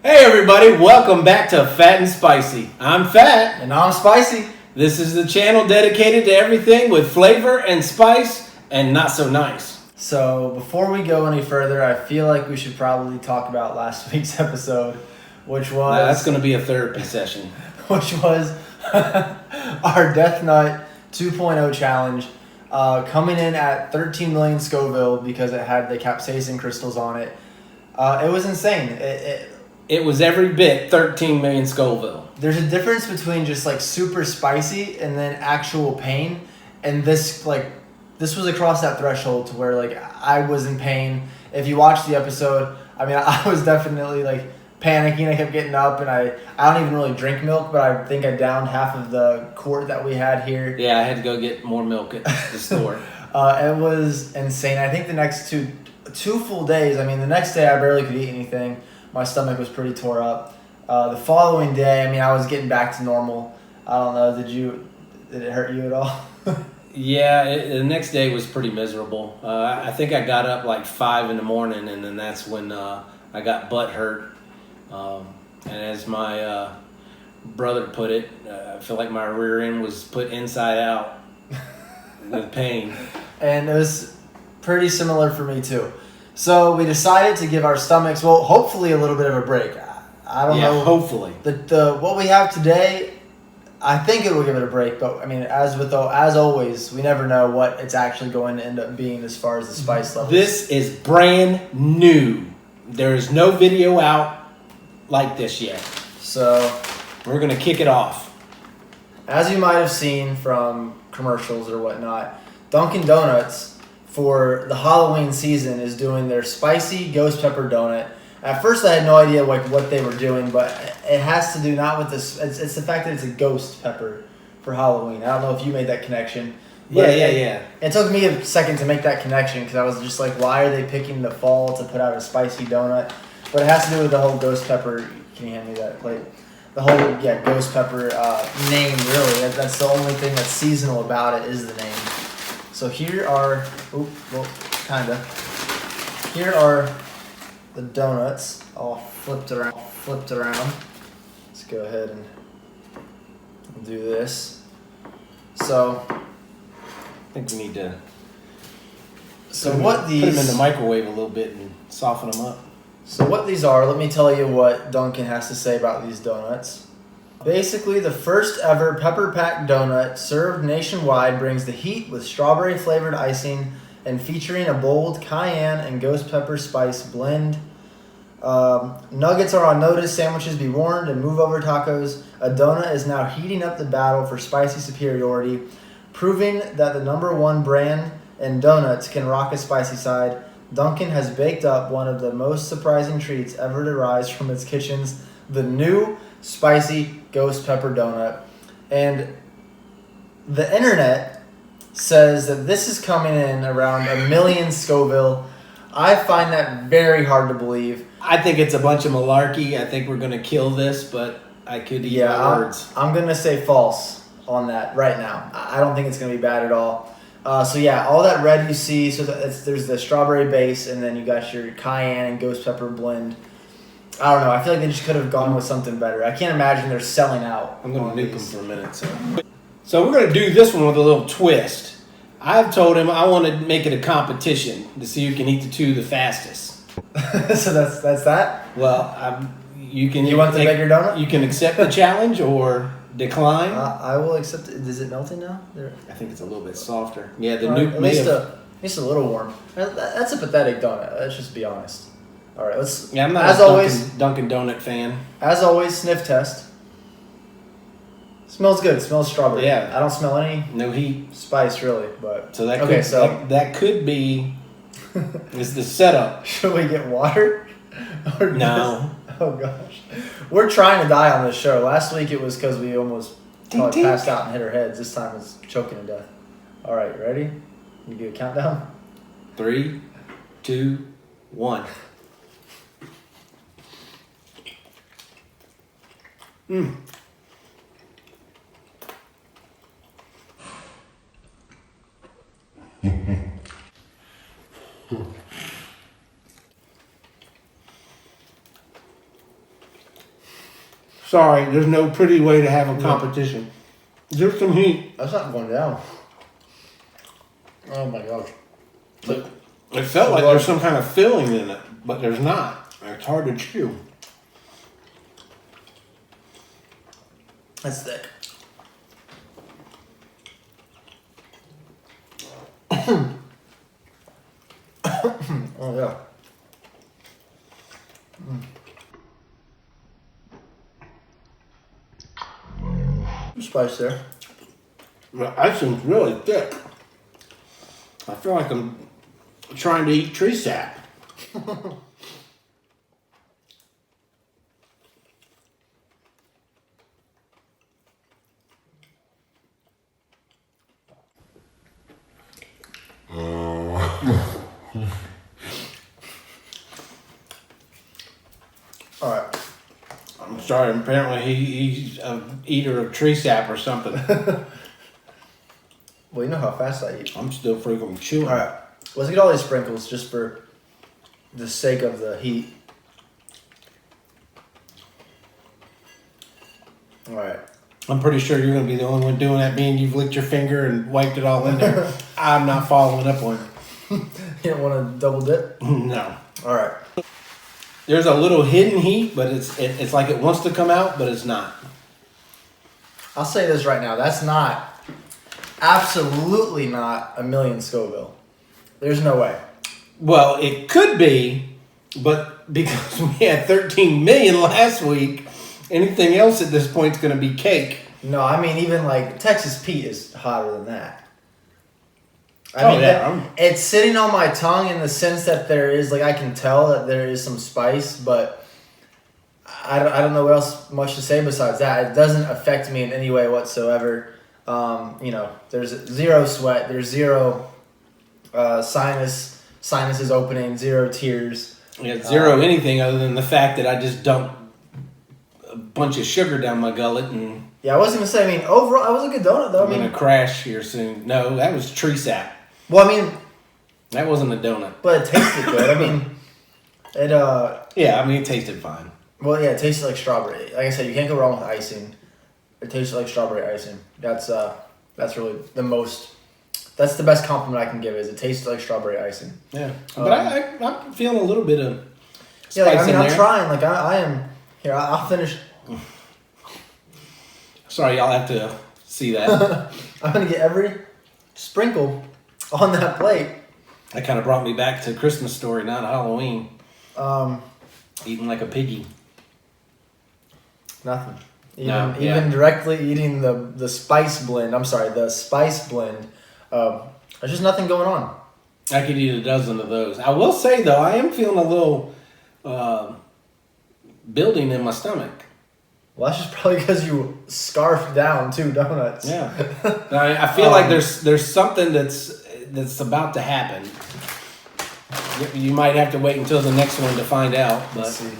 Hey everybody, welcome back to Phat and Spicy. I'm Phat. And I'm Spicy. This is the channel dedicated to everything with flavor and spice and not so nice. So before we go any further, I feel like we should probably talk about last week's episode, which was... Now, that's going to be a therapy session. Which was our Death Nut 2.0 challenge, coming in at 13 million Scoville because it had the capsaicin crystals on it. It was insane. It was every bit 13 million Scoville. There's a difference between just like super spicy and then actual pain, and this was across that threshold to where like I was in pain. If you watch the episode, I mean, I was definitely like panicking. I kept getting up, and I don't even really drink milk, but I think I downed half of the quart that we had here. Yeah, I had to go get more milk at the store. It was insane. I think the next two full days, I mean, the next day I barely could eat anything. My stomach was pretty tore up. The following day, I mean, I was getting back to normal. I don't know, did it hurt you at all? Yeah, the next day was pretty miserable. I think I got up like 5 in the morning, and then that's when I got butt hurt. And as my brother put it, I feel like my rear end was put inside out with pain. And it was pretty similar for me too. So we decided to give our stomachs, well, hopefully a little bit of a break. I don't know. Hopefully. The what we have today, I think it will give it a break. But I mean, as always, we never know what it's actually going to end up being as far as the spice levels. This is brand new. There is no video out like this yet. So we're gonna kick it off. As you might have seen from commercials or whatnot, Dunkin' Donuts for the Halloween season is doing their spicy ghost pepper donut. At first I had no idea like what they were doing, but it has to do not with this. It's the fact that it's a ghost pepper for Halloween. I don't know if you made that connection. Yeah. It took me a second to make that connection because I was just like, why are they picking the fall to put out a spicy donut? But it has to do with the whole ghost pepper. Can you hand me that plate? The whole ghost pepper name, really. That's the only thing that's seasonal about it is the name. So here are, Here are the donuts all flipped around. Let's go ahead and do this. So I think we need to put them in the microwave a little bit and soften them up. So what these are, let me tell you what Dunkin' has to say about these donuts. Basically, the first ever pepper packed donut served nationwide brings the heat with strawberry flavored icing and featuring a bold cayenne and ghost pepper spice blend. Nuggets are on notice, sandwiches be warned, and move over tacos. A donut is now heating up the battle for spicy superiority, proving that the #1 brand in donuts can rock a spicy side. Dunkin' has baked up one of the most surprising treats ever to rise from its kitchens, the new spicy ghost pepper donut. And the internet says that this is coming in around 1 million Scoville. I find that very hard to believe. I think it's a bunch of malarkey. I think we're going to kill this, but I could eat my words. I'm going to say false on that right now. I don't think it's going to be bad at all. All that red you see, so there's the strawberry base, and then you got your cayenne and ghost pepper blend. I don't know. I feel like they just could have gone with something better. I can't imagine they're selling out. I'm going to nuke them for a minute. So we're going to do this one with a little twist. I've told him I want to make it a competition to see who can eat the two the fastest. So that's that? Well, you want the bigger donut? You can accept the challenge or decline. I will accept it. Is it melting now? I think it's a little bit softer. Yeah, the nuke at least a little warm. That's a pathetic donut. Let's just be honest. All right, let's. Yeah, I'm not a Dunkin' Donut fan. As always, sniff test. Smells good. It smells strawberry. Yeah, I don't smell any heat spice really, but so that could be. Is the setup? Should we get water? No. Oh gosh, we're trying to die on this show. Last week it was because we almost passed out and hit our heads. This time it's choking to death. All right, ready? You do a countdown. 3, 2, 1. Sorry, there's no pretty way to have a competition. There's some heat. That's not going down. Oh my gosh. It felt like there's some kind of filling in it, but there's not. It's hard to chew. That's thick. Oh yeah. Spice there. The icing's really thick. I feel like I'm trying to eat tree sap. All right. I'm sorry, apparently he's an eater of tree sap or something. Well, you know how fast I eat. I'm still freaking chewing. All right. Let's get all these sprinkles just for the sake of the heat. All right. I'm pretty sure you're going to be the only one doing that, being you've licked your finger and wiped it all in there. I'm not following up on You don't want to double dip? it. No. All right. There's a little hidden heat, but it's like it wants to come out, but it's not. I'll say this right now. That's not, absolutely not a million Scoville. There's no way. Well, it could be, but because we had 13 million last week, anything else at this point is going to be cake. No, I mean, even like Texas Pete is hotter than that. I mean, yeah. it's sitting on my tongue in the sense that there is, like, I can tell that there is some spice, but I don't know what else much to say besides that. It doesn't affect me in any way whatsoever. You know, there's zero sweat, there's zero sinuses opening, zero tears. Yeah, zero anything other than the fact that I just dumped a bunch of sugar down my gullet and Yeah, I wasn't going to say, I mean, overall, it was a good donut, though. I'm going to crash here soon. No, that was tree sap. Well, I mean, That wasn't a donut. but it tasted good. I mean, it, Yeah, I mean, it tasted fine. well, yeah, it tasted like strawberry. Like I said, you can't go wrong with icing. It tasted like strawberry icing. That's really that's the best compliment I can give is it tasted like strawberry icing. Yeah. But I'm feeling a little bit of spice Yeah, like, I mean, in I'm there. trying. Like, I am, here, I'll finish. Sorry, y'all have to see that. I'm going to get every sprinkle on that plate. That kind of brought me back to Christmas Story, not Halloween. Eating like a piggy. Nothing. No, Even directly eating the spice blend. I'm sorry, the spice blend. There's just nothing going on. I could eat a dozen of those. I will say, though, I am feeling a little building in my stomach. Well, that's just probably because you scarfed down 2 donuts. Yeah. I feel like there's something that's about to happen. You might have to wait until the next one to find out. But Let's see.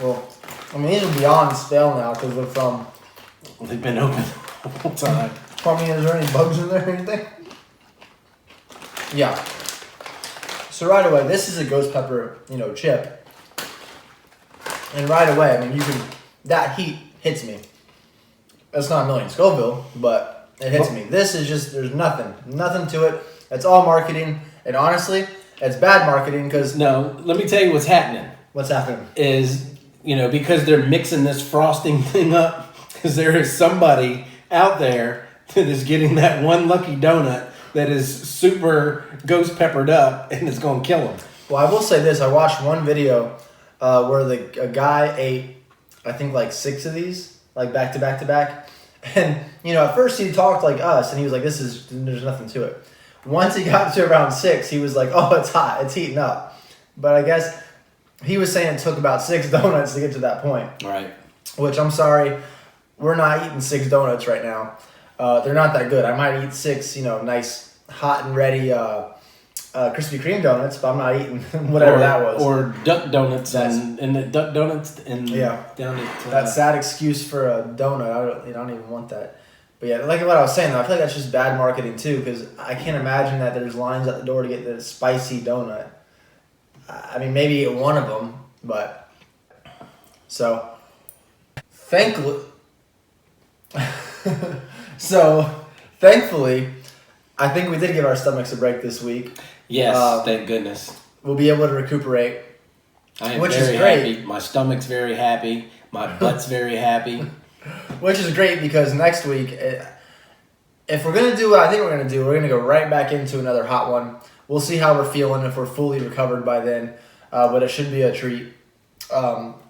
Well, I mean, these are beyond stale now because they're from... they've been open the whole time. I mean, is there any bugs in there or anything? Yeah. So right away, this is a ghost pepper, chip. And right away, I mean, that heat hits me. It's not a million Scoville, but it hits me. This is just, there's nothing to it. It's all marketing. And honestly, it's bad marketing because... No, let me tell you what's happening. What's happening? Is, because they're mixing this frosting thing up, because there is somebody out there that is getting that one lucky donut that is super ghost peppered up and it's going to kill them. Well, I will say this. I watched one video where a guy ate, I think, like 6 of these, like back to back to back. And, at first he talked like us, and he was like, there's nothing to it. Once he got to around 6, he was like, oh, it's hot, it's heating up. But I guess he was saying it took about 6 donuts to get to that point. Right. Which, I'm sorry, we're not eating 6 donuts right now. They're not that good. I might eat 6, nice, hot and ready Krispy Kreme donuts, but I'm not eating whatever that was. Or duck donuts and the duck donuts and down at that sad excuse for a donut. I don't even want that. But yeah, like what I was saying, though, I feel like that's just bad marketing too, because I can't imagine that there's lines at the door to get the spicy donut. I mean, maybe one of them, but So, thankfully, I think we did give our stomachs a break this week. Yes, thank goodness. We'll be able to recuperate, I am which very is great. happy. My stomach's very happy. My butt's very happy. Which is great because next week, if we're going to do what I think we're going to do, we're going to go right back into another hot one. We'll see how we're feeling, if we're fully recovered by then, but it should be a treat.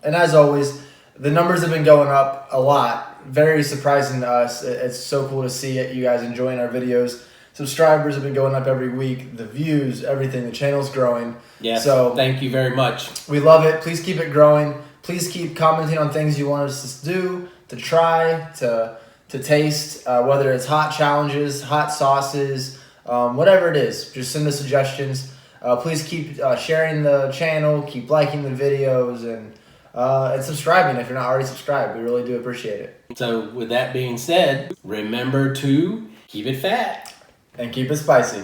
And as always, the numbers have been going up a lot. Very surprising to us. It's so cool to see it. You guys enjoying our videos. Subscribers have been going up every week. The views, everything. The channel's growing. Yes, so thank you very much. We love it. Please keep it growing. Please keep commenting on things you want us to do, to try, to taste, whether it's hot challenges, hot sauces, whatever it is. Just send us suggestions. Please keep sharing the channel, keep liking the videos, and subscribing if you're not already subscribed. We really do appreciate it. So with that being said, remember to keep it fat. And keep it spicy.